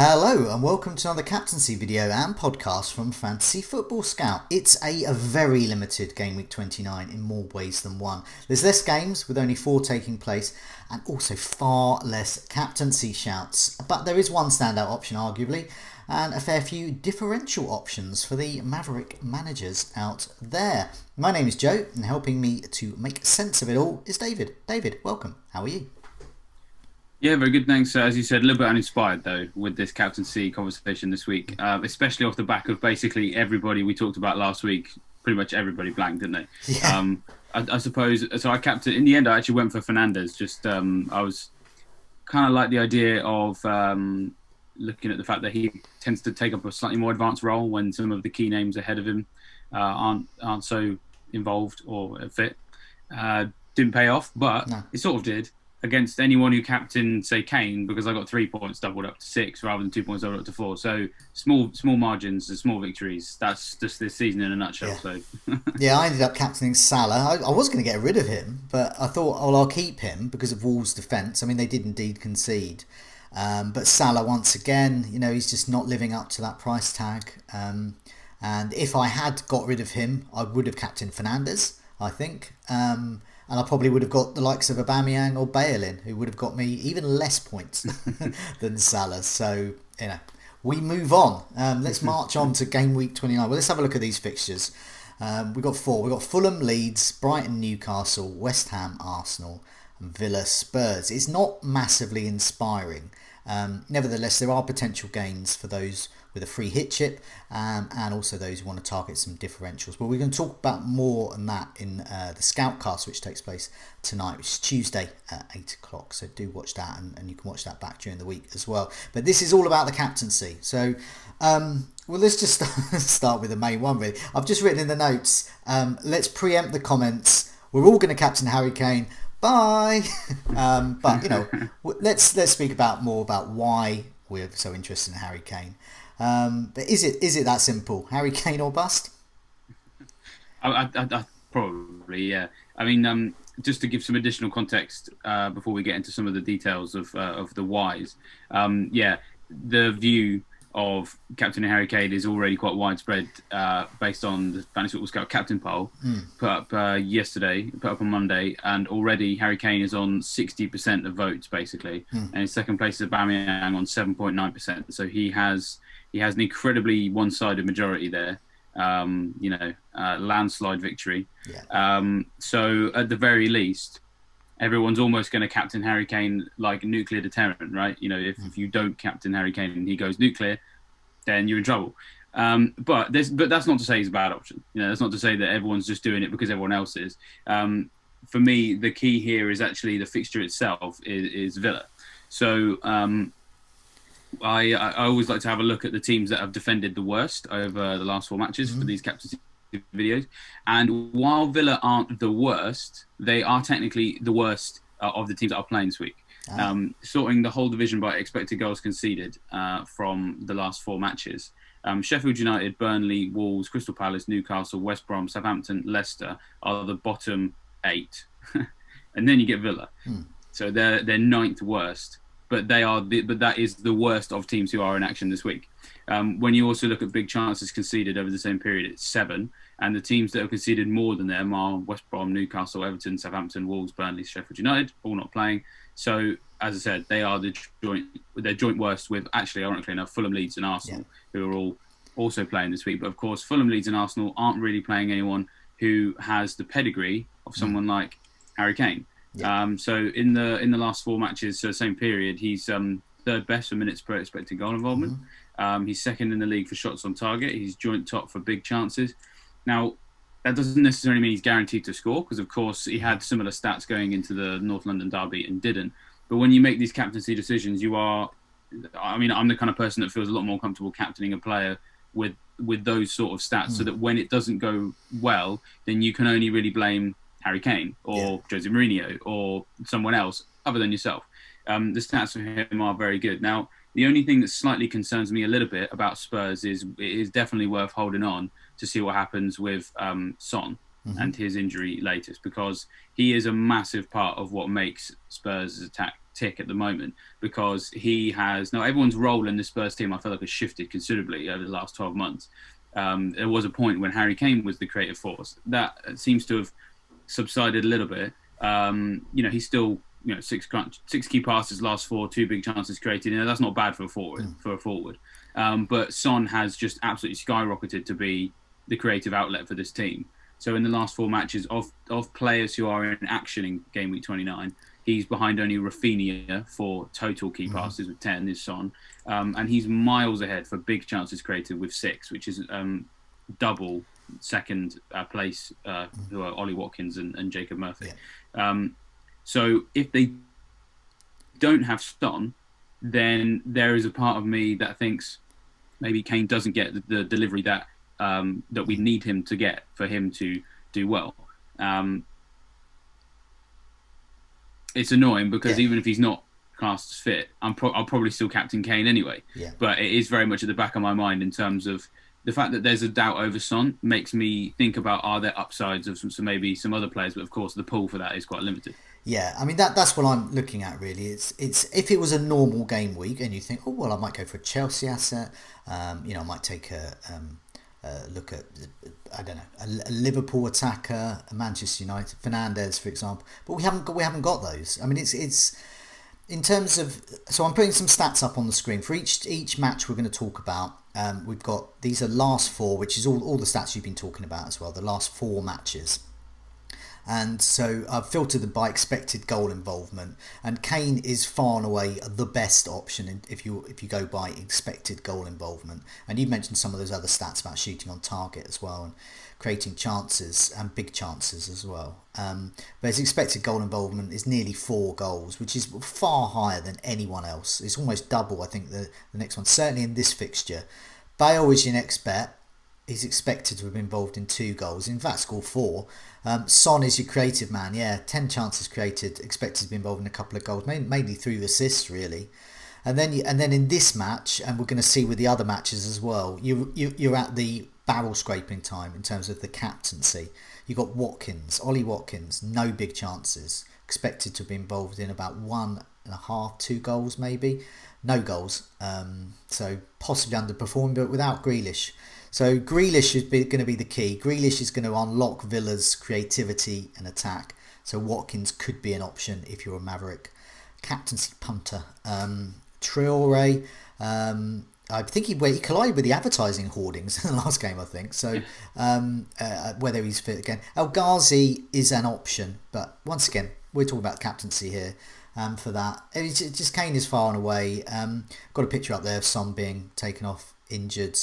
Hello and welcome to another captaincy video and podcast from Fantasy Football Scout. It's a very limited Game Week 29 in more ways than one. There's less games with only 4 taking place and also far less captaincy shouts. But there is one standout option arguably and a fair few differential options for the Maverick managers out there. My name is Joe and helping me to make sense of it all is David. David, welcome. How are you? Yeah, very good. Thanks. As you said, a little bit uninspired though with this captaincy conversation this week, especially off the back of basically everybody we talked about last week. Pretty much everybody blanked, didn't they? Yeah. I suppose. So I captained. In the end, I actually went for Fernandes. Just I was kind of like the idea of looking at the fact that he tends to take up a slightly more advanced role when some of the key names ahead of him aren't so involved or fit. Didn't pay off, but No. it sort of did. Against anyone who captained, say, Kane, because I got 3 points doubled up to 6 rather than 2 points doubled up to 4. So small margins and small victories. That's just this season in a nutshell. Yeah. So Yeah, I ended up captaining Salah. I was going to get rid of him, but I thought, well, I'll keep him because of Wolves' defence. I mean, they did indeed concede. But Salah, once again, he's just not living up to that price tag. And if I had got rid of him, I would have captained Fernandes, I think. And I probably would have got the likes of Aubameyang or Bale in, who would have got me even less points than Salah. So, we move on. Let's march on to Game Week 29. Well, let's have a look at these fixtures. We've got 4. We've got Fulham, Leeds, Brighton, Newcastle, West Ham, Arsenal, and Villa, Spurs. It's not massively inspiring. Nevertheless, there are potential gains for those with a free hit chip and also those who want to target some differentials. But we're going to talk about more on that in the Scoutcast, which takes place tonight, which is Tuesday at 8 o'clock. So do watch that, and you can watch that back during the week as well. But this is all about the captaincy. So, well, let's just start with the main one, really. I've just written in the notes, let's preempt the comments. We're all going to captain Harry Kane. Bye. But let's speak more about why we're so interested in Harry Kane. But is it that simple? Harry Kane or bust? I probably, yeah. I mean, just to give some additional context before we get into some of the details of the whys. The view of Captain Harry Kane is already quite widespread based on the Fantasy Football Scout captain poll put up on Monday, and already Harry Kane is on 60% of votes basically, and in second place is Aubameyang on 7.9%. So he has an incredibly one-sided majority there. Landslide victory. Yeah. So at the very least, everyone's almost going to captain Harry Kane like nuclear deterrent, right? If you don't captain Harry Kane and he goes nuclear, then you're in trouble. But that's not to say he's a bad option. That's not to say that everyone's just doing it because everyone else is. For me, the key here is actually the fixture itself is Villa. So I always like to have a look at the teams that have defended the worst over the last 4 matches for these captaincy videos. And while Villa aren't the worst, they are technically the worst of the teams that are playing this week. Sorting the whole division by expected goals conceded from the last 4 matches. Sheffield United, Burnley, Wolves, Crystal Palace, Newcastle, West Brom, Southampton, Leicester are the bottom 8. And then you get Villa. So they're 9th worst. But that is the worst of teams who are in action this week. When you also look at big chances conceded over the same period, it's 7. And the teams that have conceded more than them are West Brom, Newcastle, Everton, Southampton, Wolves, Burnley, Sheffield United, all not playing. So, as I said, they are their joint worst with, actually, ironically enough, Fulham, Leeds and Arsenal, who are all also playing this week. But, of course, Fulham, Leeds and Arsenal aren't really playing anyone who has the pedigree of someone like Harry Kane. Yeah. So in the last 4 matches, so same period, he's 3rd best for minutes per expected goal involvement. He's 2nd in the league for shots on target. He's joint top for big chances. Now, that doesn't necessarily mean he's guaranteed to score, because of course he had similar stats going into the North London derby and didn't. But when you make these captaincy decisions, I'm the kind of person that feels a lot more comfortable captaining a player with those sort of stats, so that when it doesn't go well, then you can only really blame Harry Kane or Jose Mourinho or someone else other than yourself. The stats for him are very good. Now, the only thing that slightly concerns me a little bit about Spurs is it is definitely worth holding on to see what happens with Son and his injury latest, because he is a massive part of what makes Spurs' attack tick at the moment, because he has now everyone's role in the Spurs team, I feel like, has shifted considerably over the last 12 months. There was a point when Harry Kane was the creative force. That seems to have subsided a little bit. He's still, six key passes, last four, 2 big chances created. That's not bad for a forward. But Son has just absolutely skyrocketed to be the creative outlet for this team. So in the last 4 matches of players who are in action in game week 29, he's behind only Rafinha for total key passes with 10, is Son. And he's miles ahead for big chances created with 6, which is double second place, who are Ollie Watkins and Jacob Murphy. Yeah. So if they don't have Son, then there is a part of me that thinks maybe Kane doesn't get the delivery that we need him to get for him to do well. It's annoying because even if he's not classed as fit, I'll probably still captain Kane anyway. Yeah. But it is very much at the back of my mind in terms of the fact that there's a doubt over Son makes me think about, are there upsides of maybe some other players, but of course the pool for that is quite limited. Yeah, I mean that's what I'm looking at really. It's if it was a normal game week and you think, oh well, I might go for a Chelsea asset, I might take a look at, I don't know, a Liverpool attacker, a Manchester United, Fernandes, for example. But we haven't got those. I mean, it's in terms of. So I'm putting some stats up on the screen for each match we're going to talk about. We've got, these are last 4, which is all the stats you've been talking about as well. The last 4 matches. And so I've filtered them by expected goal involvement, and Kane is far and away the best option if you go by expected goal involvement. And you mentioned some of those other stats about shooting on target as well and creating chances and big chances as well. But his expected goal involvement is nearly 4 goals, which is far higher than anyone else. It's almost double, I think, the next one. Certainly in this fixture, Bale is your next bet. He's expected to have been involved in 2 goals. In fact, scored 4. Son is your creative man. 10 chances created, expected to be involved in a couple of goals, mainly through assists, really. And then in this match, and we're going to see with the other matches as well, you're at the barrel scraping time in terms of the captaincy. You got Ollie Watkins, no big chances, expected to be involved in about 1.5, 2 goals maybe, no goals. So possibly underperforming, but without Grealish. So Grealish is going to be the key. Grealish is going to unlock Villa's creativity and attack. So Watkins could be an option if you're a Maverick. Captaincy punter. Traore, I think he collided with the advertising hoardings in the last game, I think. So whether he's fit again. El Ghazi is an option. But once again, we're talking about captaincy here for that. It's just Kane is far and away. Got a picture up there of Son being taken off injured.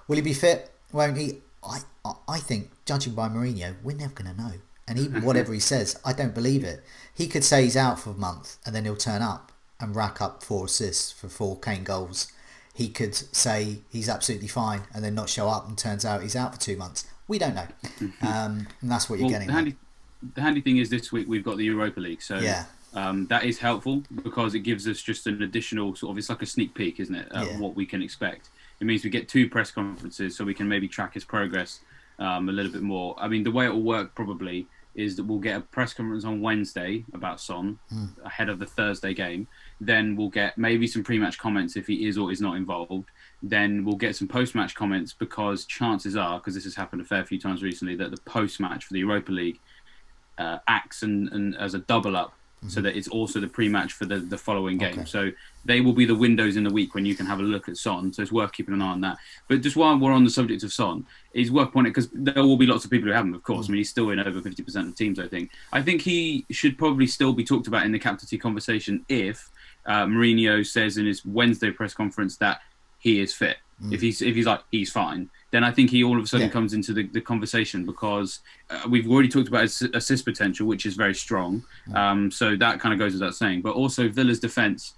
Will he be fit? Won't he? I think, judging by Mourinho, we're never going to know. And even whatever he says, I don't believe it. He could say he's out for a month and then he'll turn up and rack up 4 assists for 4 Kane goals. He could say he's absolutely fine and then not show up and turns out he's out for 2 months. We don't know. And that's what you're getting. The handy thing is this week we've got the Europa League. So that is helpful because it gives us just an additional sort of, it's like a sneak peek, isn't it, what we can expect. It means we get 2 press conferences so we can maybe track his progress a little bit more. I mean, the way it will work probably is that we'll get a press conference on Wednesday about Son ahead of the Thursday game. Then we'll get maybe some pre-match comments if he is or is not involved. Then we'll get some post-match comments because chances are, because this has happened a fair few times recently, that the post-match for the Europa League acts and as a double-up. So that it's also the pre-match for the following game. Okay. So they will be the windows in the week when you can have a look at Son. So it's worth keeping an eye on that. But just while we're on the subject of Son, it's worth pointing, because there will be lots of people who haven't, of course. I mean, he's still in over 50% of teams, I think. I think he should probably still be talked about in the captaincy conversation if Mourinho says in his Wednesday press conference that he is fit. If he's like, he's fine, then I think he all of a sudden comes into the conversation, because we've already talked about his assist potential, which is very strong. So that kind of goes without saying. But also Villa's defence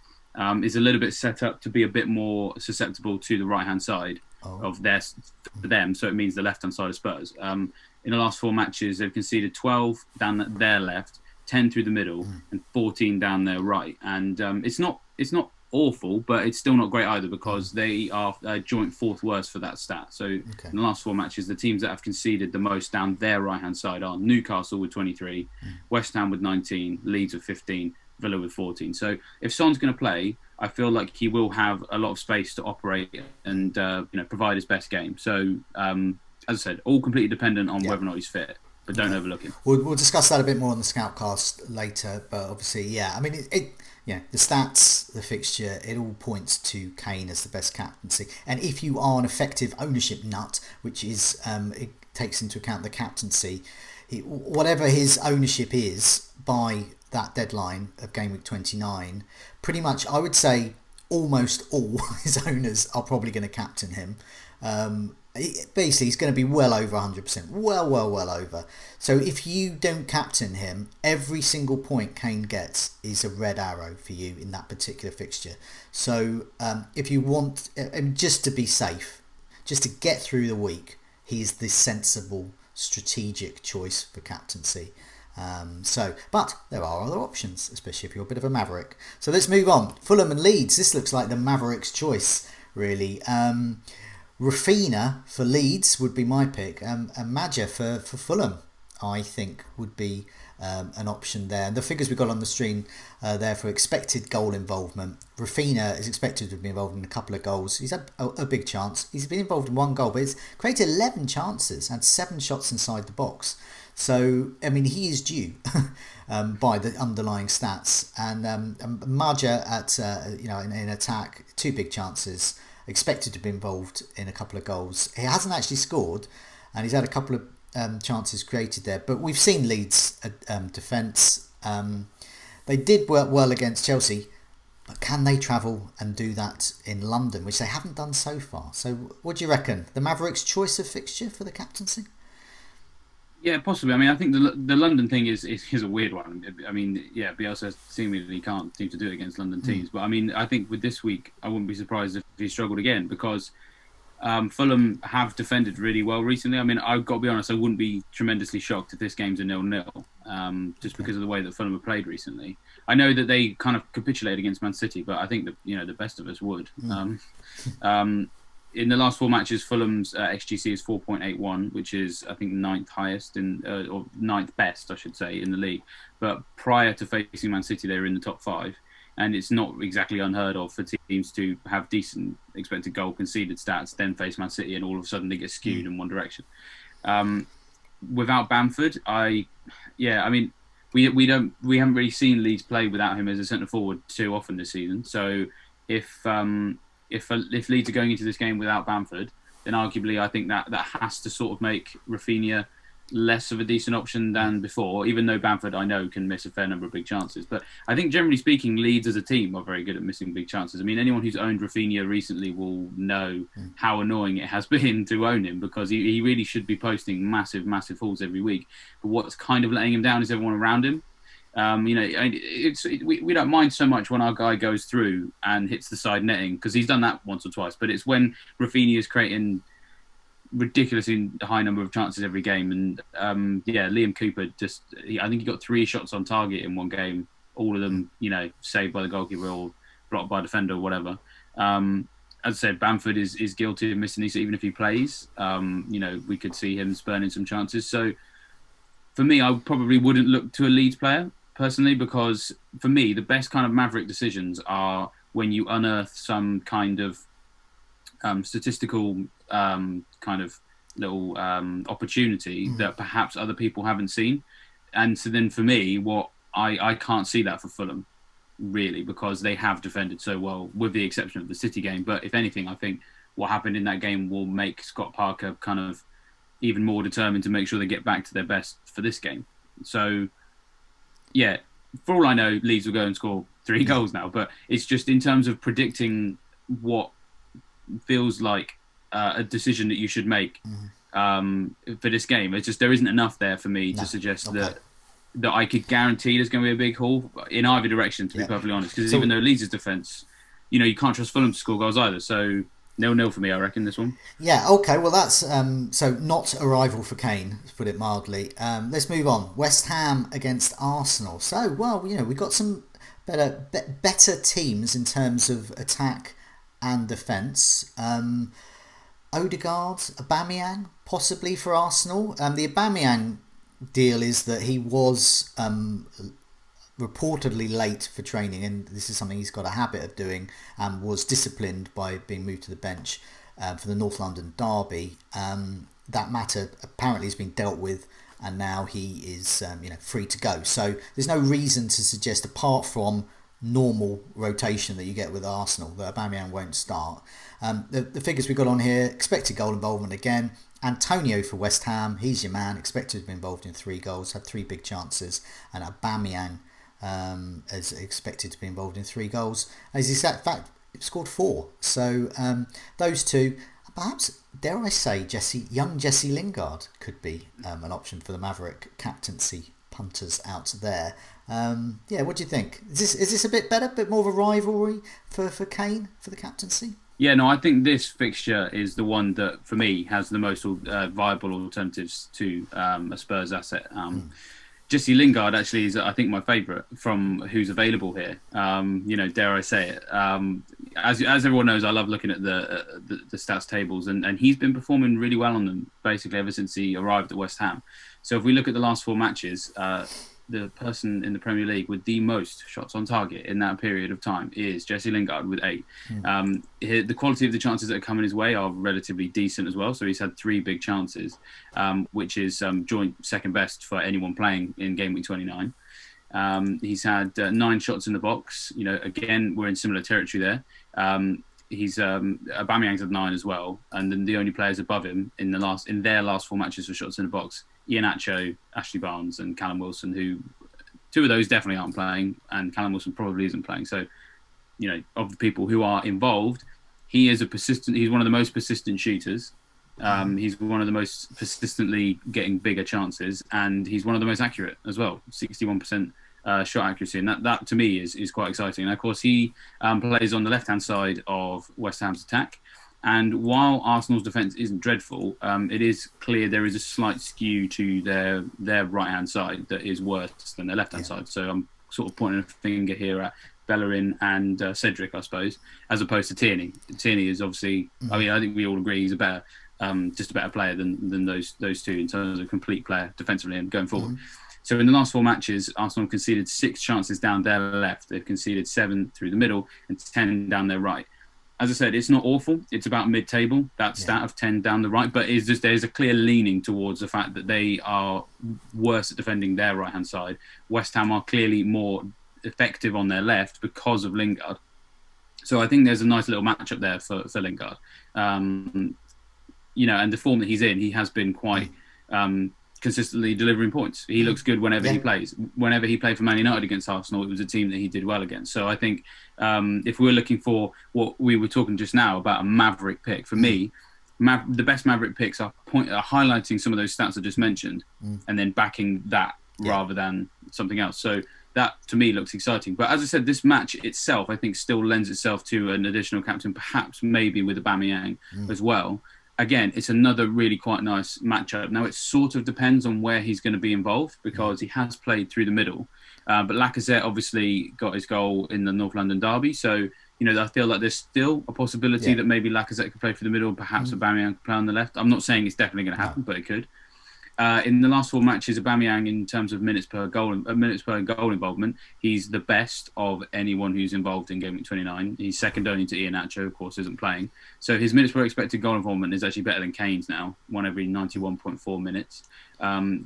is a little bit set up to be a bit more susceptible to the right-hand side of for them. So it means the left-hand side of Spurs. In the last 4 matches, they've conceded 12 down their left, 10 through the middle, and 14 down their right. And it's not awful, but it's still not great either, because they are joint 4th worst for that stat. So in the last 4 matches, the teams that have conceded the most down their right-hand side are Newcastle with 23, West Ham with 19, Leeds with 15, Villa with 14. So if Son's going to play, I feel like he will have a lot of space to operate and provide his best game. So as I said, all completely dependent on whether or not he's fit, but don't overlook him. We'll discuss that a bit more on the Scoutcast later, but obviously, yeah, I mean, the stats, the fixture, it all points to Kane as the best captaincy. And if you are an effective ownership nut, which is it takes into account the captaincy, whatever his ownership is by that deadline of game week 29, pretty much I would say almost all his owners are probably going to captain him. Basically, he's going to be well over 100%, well over. So if you don't captain him, every single point Kane gets is a red arrow for you in that particular fixture. So if you want, just to be safe, just to get through the week, he's the sensible, strategic choice for captaincy. But there are other options, especially if you're a bit of a maverick. So let's move on. Fulham and Leeds. This looks like the Mavericks' choice, really. Rafinha for Leeds would be my pick, and Maja for Fulham, I think, would be an option there. And the figures we got on the screen there for expected goal involvement. Rafinha is expected to be involved in a couple of goals. He's had a big chance. He's been involved in one goal, but he's created 11 chances and 7 shots inside the box. So, I mean, he is due by the underlying stats. And Maja at in attack, 2 big chances. Expected to be involved in a couple of goals. He hasn't actually scored, and he's had a couple of chances created there. But we've seen Leeds' defence. They did work well against Chelsea, but can they travel and do that in London, which they haven't done so far? So what do you reckon? The Mavericks' choice of fixture for the captaincy? Yeah, possibly. I mean, I think the London thing is a weird one. I mean, yeah, Bielsa seemingly can't seem to do it against London teams. But I mean, I think with this week, I wouldn't be surprised if he struggled again because Fulham have defended really well recently. I mean, I've got to be honest, I wouldn't be tremendously shocked if this game's a 0-0, just because of the way that Fulham have played recently. I know that they kind of capitulated against Man City, but I think that the best of us would. In the last 4 matches, Fulham's XGC is 4.81, which is, I think, 9th highest or 9th best, I should say, in the league. But prior to facing Man City, they were in the top 5. And it's not exactly unheard of for teams to have decent expected goal conceded stats, then face Man City, and all of a sudden they get skewed in one direction. Without Bamford, we haven't really seen Leeds play without him as a centre forward too often this season. So if Leeds are going into this game without Bamford, then arguably I think that has to sort of make Rafinha less of a decent option than before, even though Bamford, I know, can miss a fair number of big chances. But I think generally speaking, Leeds as a team are very good at missing big chances. I mean, anyone who's owned Rafinha recently will know how annoying it has been to own him because he really should be posting massive hauls every week. But what's kind of letting him down is everyone around him. We don't mind so much when our guy goes through and hits the side netting because he's done that once or twice. But it's when Rafinha is creating ridiculously high number of chances every game, and Liam Cooper I think he got 3 shots on target in one game, all of them saved by the goalkeeper or blocked by a defender or whatever. As I said, Bamford is guilty of missing these even if he plays. We could see him spurning some chances. So for me, I probably wouldn't look to a Leeds player personally, because for me, the best kind of maverick decisions are when you unearth some kind of statistical kind of little opportunity that perhaps other people haven't seen. And so then for me, I can't see that for Fulham, really, because they have defended so well, with the exception of the City game. But if anything, I think what happened in that game will make Scott Parker kind of even more determined to make sure they get back to their best for this game. So, yeah, for all I know, Leeds will go and score 3 goals now. But it's just in terms of predicting what feels like a decision that you should make for this game. It's just there isn't enough there for me to suggest that I could guarantee there's going to be a big haul in either direction, to be perfectly honest. Because even though Leeds' defence, you can't trust Fulham to score goals either. So 0-0 for me, I reckon, this one. Yeah, okay, well that's so not a rival for Kane, to put it mildly. Let's move on. West Ham against Arsenal. So, well, we've got some better teams in terms of attack and defence. Odegaard, Aubameyang, possibly for Arsenal. The Aubameyang deal is that he was reportedly late for training, and this is something he's got a habit of doing, and was disciplined by being moved to the bench for the North London derby. That matter apparently has been dealt with, and now he is free to go. So there's no reason to suggest, apart from normal rotation that you get with Arsenal, that Aubameyang won't start. The figures we got on here: expected goal involvement again. Antonio for West Ham, he's your man, expected to be involved in 3 goals, had 3 big chances, and Aubameyang is expected to be involved in 3 goals. As he said, in fact, scored 4. So those two, perhaps, dare I say, young Jesse Lingard could be an option for the Maverick captaincy punters out there. What do you think? Is this a bit better, a bit more of a rivalry for Kane for the captaincy? Yeah, no, I think this fixture is the one that, for me, has the most viable alternatives to a Spurs asset. Jesse Lingard actually is, I think, my favourite from who's available here. Dare I say it? As everyone knows, I love looking at the stats tables, and he's been performing really well on them basically ever since he arrived at West Ham. So if we look at the last 4 matches, the person in the Premier League with the most shots on target in that period of time is Jesse Lingard with 8. The quality of the chances that are coming his way are relatively decent as well. So he's had 3 big chances, which is joint second best for anyone playing in Game Week 29. He's had 9 shots in the box. Again, we're in similar territory there. Aubameyang's had 9 as well, and then the only players above him in their last 4 matches for shots in the box: Iheanacho, Ashley Barnes, and Callum Wilson, who 2 of those definitely aren't playing, and Callum Wilson probably isn't playing. So, of the people who are involved, he's one of the most persistent shooters. He's one of the most persistently getting bigger chances, and he's one of the most accurate as well, 61% shot accuracy, and that to me is quite exciting. And of course, he plays on the left-hand side of West Ham's attack. And while Arsenal's defence isn't dreadful, it is clear there is a slight skew to their right-hand side that is worse than their left-hand side. So I'm sort of pointing a finger here at Bellerin and Cedric, I suppose, as opposed to Tierney. Tierney is obviously, I think we all agree he's a better player than those 2 in terms of complete player defensively and going forward. So in the last 4 matches, Arsenal conceded 6 chances down their left. They've conceded 7 through the middle and 10 down their right. As I said, it's not awful. It's about mid-table, that stat of 10 down the right. But there's a clear leaning towards the fact that they are worse at defending their right-hand side. West Ham are clearly more effective on their left because of Lingard. So I think there's a nice little matchup there for Lingard. And the form that he's in, he has been quite consistently delivering points. He looks good whenever he plays. Whenever he played for Man United against Arsenal, it was a team that he did well against. So I think if we're looking for what we were talking just now about a maverick pick, for me, the best maverick picks are highlighting some of those stats I just mentioned and then backing that rather than something else. So that, to me, looks exciting. But as I said, this match itself, I think, still lends itself to an additional captain, perhaps maybe with Aubameyang as well. Again, it's another really quite nice matchup. Now, it sort of depends on where he's going to be involved because he has played through the middle. But Lacazette obviously got his goal in the North London derby. So, I feel like there's still a possibility that maybe Lacazette could play through the middle and perhaps Aubameyang could play on the left. I'm not saying it's definitely going to happen, but it could. In the last 4 matches, Aubameyang, in terms of minutes per goal involvement, he's the best of anyone who's involved in Game Week 29. He's second only to Iheanacho, of course, isn't playing. So his minutes per expected goal involvement is actually better than Kane's now, 1 every 91.4 minutes.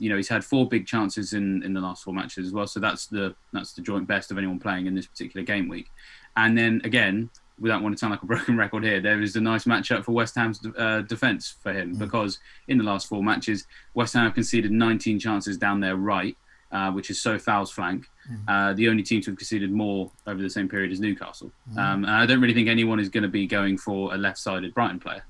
He's had 4 big chances in the last 4 matches as well. So that's the joint best of anyone playing in this particular game week. And then again, without wanting to sound like a broken record here, there is a nice matchup for West Ham's defence for him because in the last 4 matches, West Ham have conceded 19 chances down their right, which is Fowles flank. The only team to have conceded more over the same period is Newcastle. And I don't really think anyone is going to be going for a left-sided Brighton player.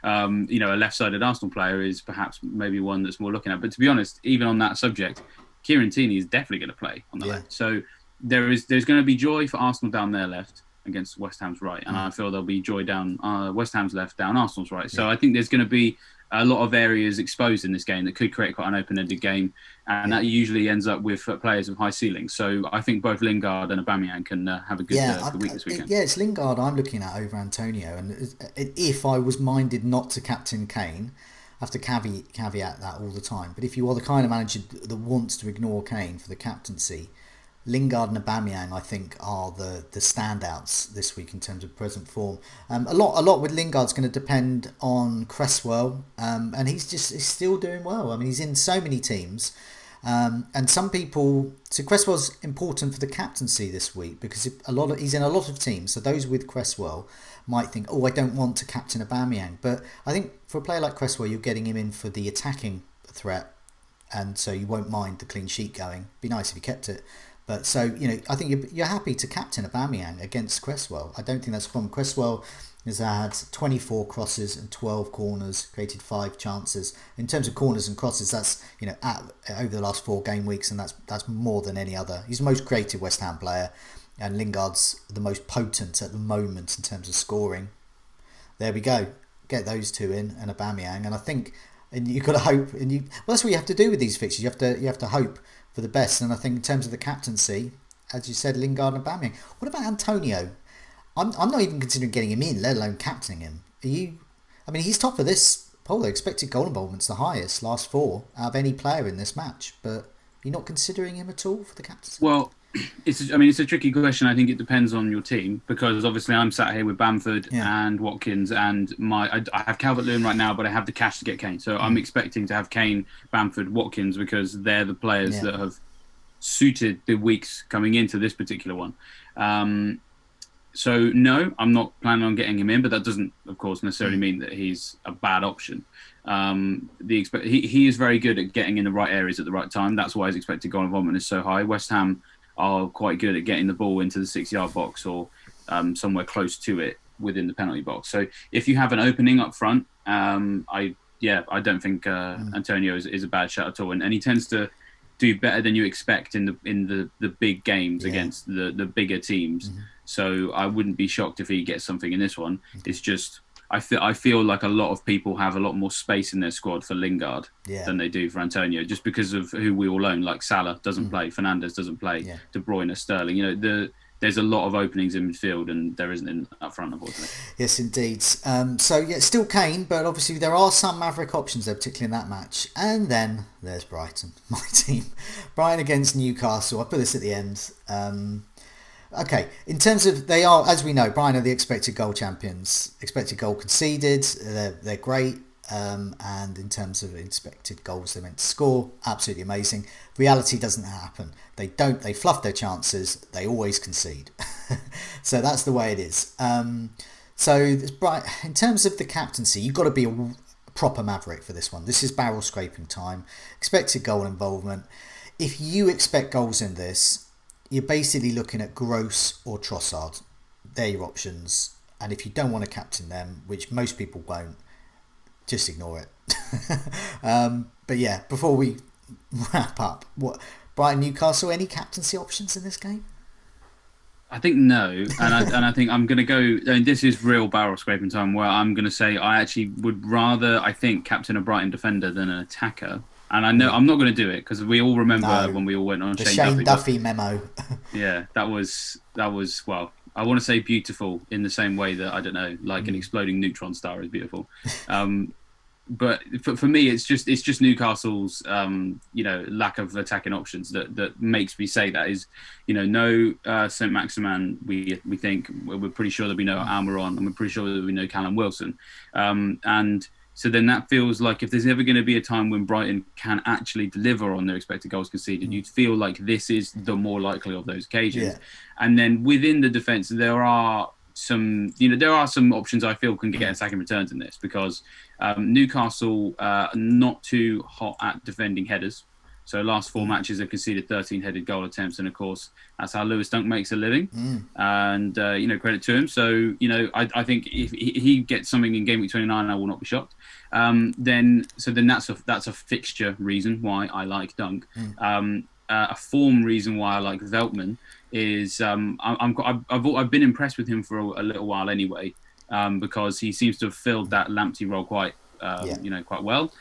A left-sided Arsenal player is perhaps maybe one that's more looking at. But to be honest, even on that subject, Kieran Tierney is definitely going to play on the left. So there's going to be joy for Arsenal down their left against West Ham's right, and I feel there'll be joy down West Ham's left, down Arsenal's right. So I think there's going to be a lot of areas exposed in this game that could create quite an open-ended game, and that usually ends up with players of high ceilings. So I think both Lingard and Aubameyang can have a good week this weekend. It's Lingard I'm looking at over Antonio, and if I was minded not to captain Kane, I have to caveat that all the time. But if you are the kind of manager that wants to ignore Kane for the captaincy, Lingard and Aubameyang, I think, are the standouts this week in terms of present form. A lot with Lingard's going to depend on Cresswell, and he's still doing well. I mean, he's in so many teams. And some people, so Cresswell's important for the captaincy this week because he's in a lot of teams. So those with Cresswell might think, oh, I don't want to captain Aubameyang. But I think for a player like Cresswell, you're getting him in for the attacking threat, and so you won't mind the clean sheet going. Be nice if you kept it. But so, I think you're happy to captain Aubameyang against Cresswell. I don't think that's a problem. Cresswell has had 24 crosses and 12 corners, created 5 chances. In terms of corners and crosses, that's over the last 4 game weeks, and that's more than any other. He's the most creative West Ham player, and Lingard's the most potent at the moment in terms of scoring. There we go. Get those 2 in, and Aubameyang, and I think, and you've got to hope, well, that's what you have to do with these fixtures. You have to hope for the best, and I think in terms of the captaincy, as you said, Lingard and Aubameyang. What about Antonio? I'm not even considering getting him in, let alone captaining him. Are you? I mean, he's top of this poll. The expected goal involvement's the highest, last 4 out of any player in this match. But you're not considering him at all for the captaincy? Well, it's a tricky question. I think it depends on your team because obviously I'm sat here with Bamford and Watkins, and I have Calvert-Lewin right now, but I have the cash to get Kane. So I'm expecting to have Kane, Bamford, Watkins because they're the players that have suited the weeks coming into this particular one. So no, I'm not planning on getting him in, but that doesn't, of course, necessarily mean that he's a bad option. He is very good at getting in the right areas at the right time. That's why his expected goal involvement is so high. West Ham are quite good at getting the ball into the 6-yard box or somewhere close to it within the penalty box. So if you have an opening up front, I don't think Antonio is a bad shot at all, and he tends to do better than you expect in the big games against the bigger teams. So I wouldn't be shocked if he gets something in this one. It's just I feel like a lot of people have a lot more space in their squad for Lingard than they do for Antonio, just because of who we all own. Like Salah doesn't play, Fernandes doesn't play, De Bruyne, Sterling. There's a lot of openings in midfield, and there isn't up front, unfortunately. Yes, indeed. Still Kane, but obviously there are some Maverick options there, particularly in that match. And then there's Brighton, my team. Brighton against Newcastle. I put this at the end. Okay, in terms of, they are, as we know, Brighton are the expected goal champions. Expected goal conceded, they're great. And in terms of expected goals they're meant to score, absolutely amazing. Reality doesn't happen. They fluff their chances, they always concede. So that's the way it is. In terms of the captaincy, you've got to be a proper maverick for this one. This is barrel scraping time. Expected goal involvement. If you expect goals in this, you're basically looking at Gross or Trossard. They're your options. And if you don't want to captain them, which most people won't, just ignore it. But yeah, before we wrap up, Brighton Newcastle, any captaincy options in this game? I think no, and I think I'm going to go. And this is real barrel scraping time, where I'm going to say I actually would rather, I think, captain a Brighton defender than an attacker. And I know I'm not going to do it because we all remember when we all went on the Shane Duffy memo. Yeah, that was well. I want to say beautiful in the same way that, I don't know, like an exploding neutron star is beautiful. But for me, it's just Newcastle's lack of attacking options that makes me say that is, no St. Maximan. We think we're pretty sure there'll be no Almiron, and we're pretty sure there'll be no Callum Wilson, and so then that feels like if there's ever going to be a time when Brighton can actually deliver on their expected goals conceded, you'd feel like this is the more likely of those occasions. Yeah. And then within the defence, there are some options I feel can get attacking returns in this, because Newcastle are not too hot at defending headers. So last 4 matches have conceded 13 headed goal attempts, and of course that's how Lewis Dunk makes a living. And credit to him. So I think if he gets something in game week 29, I will not be shocked. Then that's a fixture reason why I like Dunk. A form reason why I like Veltman is I've been impressed with him for a little while anyway, because he seems to have filled that Lamptey role quite well.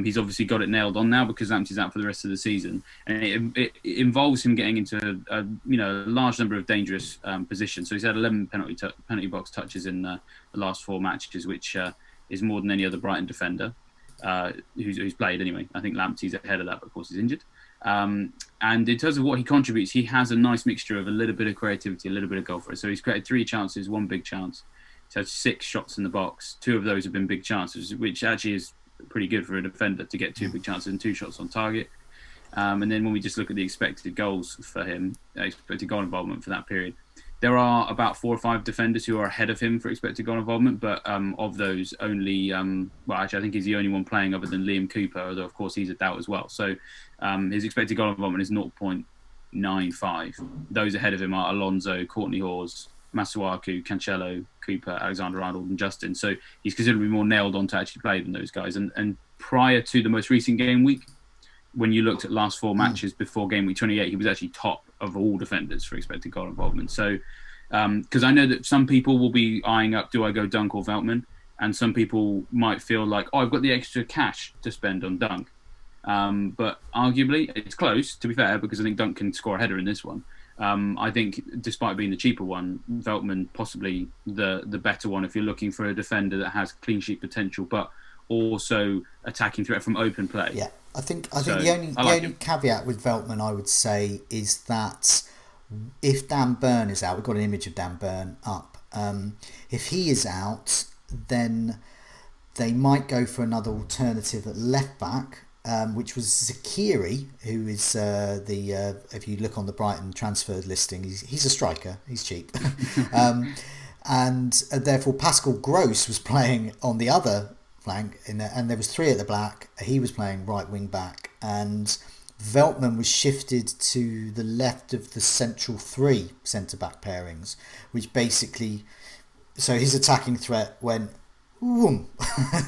He's obviously got it nailed on now because Lamptey's out for the rest of the season, and it involves him getting into a large number of dangerous positions. So he's had 11 penalty box touches in the last 4 matches, which is more than any other Brighton defender who's played anyway. I think Lamptey's ahead of that, but of course he's injured. And in terms of what he contributes, he has a nice mixture of a little bit of creativity, a little bit of goal for us. So he's created 3 chances, 1 big chance. He's had 6 shots in the box. 2 of those have been big chances, which actually is pretty good for a defender to get 2 big chances and 2 shots on target. And then when we just look at the expected goals for him, expected goal involvement for that period, there are about 4 or 5 defenders who are ahead of him for expected goal involvement, but of those, only I think he's the only one playing other than Liam Cooper, although of course he's a doubt as well. So his expected goal involvement is 0.95. Those ahead of him are Alonso, Courtney Hawes, Masuaku, Cancelo, Cooper, Alexander-Arnold, and Justin. So he's considerably more nailed on to actually play than those guys. And prior to the most recent game week, when you looked at last 4 matches before game week 28, he was actually top of all defenders for expected goal involvement. So, because I know that some people will be eyeing up, do I go Dunk or Veltman? And some people might feel like, oh, I've got the extra cash to spend on Dunk. But arguably, it's close, to be fair, because I think Dunk can score a header in this one. I think, despite being the cheaper one, Veltman possibly the better one if you're looking for a defender that has clean sheet potential, but also attacking threat from open play. Yeah, I think the only caveat with Veltman, I would say, is that if Dan Burn is out, we've got an image of Dan Burn up. If he is out, then they might go for another alternative at left back, which was Zakiri, who is if you look on the Brighton transfer listing, he's a striker, he's cheap. And therefore Pascal Gross was playing on the other flank, and there was 3 at the back. He was playing right wing back, and Veltman was shifted to the left of the central 3 centre back pairings, which basically, so his attacking threat went whoom,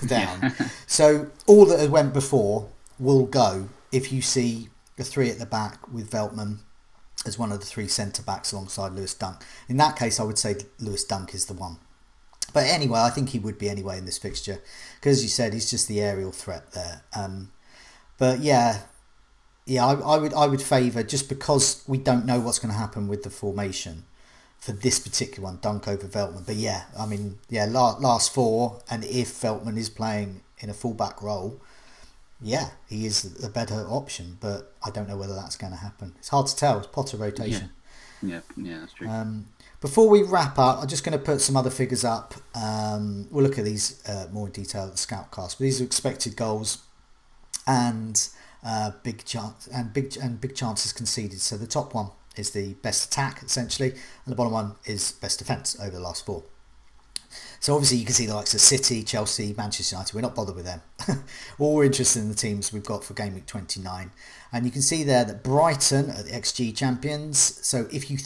down. So all that went before will go if you see the 3 at the back with Veltman as one of the 3 centre backs alongside Lewis Dunk. In that case, I would say Lewis Dunk is the one. But anyway, I think he would be anyway in this fixture, because as you said, he's just the aerial threat there. But yeah, I would favour, just because we don't know what's going to happen with the formation for this particular one, Dunk over Veltman. But yeah, I mean, yeah, last 4, and if Veltman is playing in a fullback role, yeah, he is a better option. But I don't know whether that's going to happen. It's hard to tell. It's Potter rotation. Yeah, that's true. Before we wrap up, I'm just going to put some other figures up. We'll look at these more in detail at the Scoutcast. But these are expected goals and big chances conceded. So the top one is the best attack, essentially, and the bottom one is best defence over the last 4. So obviously you can see the likes of City, Chelsea, Manchester United. We're not bothered with them. All we're interested in the teams we've got for game week 29. And you can see there that Brighton are the XG champions. So if you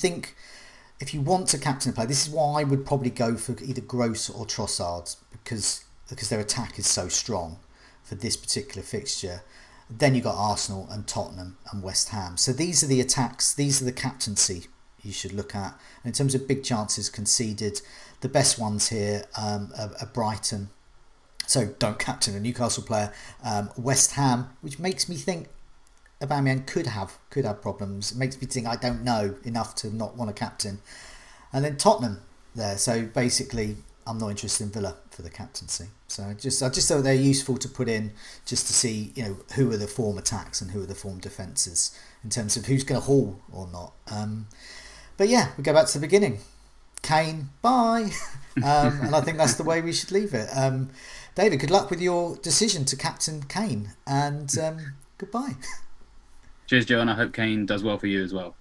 want to captain a player, this is why I would probably go for either Gross or Trossard, because their attack is so strong for this particular fixture. Then you've got Arsenal and Tottenham and West Ham. So these are the attacks, these are the captaincy you should look at. And in terms of big chances conceded, the best ones here are Brighton. So don't captain a Newcastle player. West Ham, which makes me think Aubameyang could have problems. It makes me think I don't know enough to not want to captain. And then Tottenham there. So basically, I'm not interested in Villa for the captaincy. So I just thought they're useful to put in just to see, who are the form attacks and who are the form defences in terms of who's going to haul or not. But yeah, we go back to the beginning. Kane, bye. And I think that's the way we should leave it. David, good luck with your decision to captain Kane, and goodbye. Cheers, Joe, and I hope Kane does well for you as well.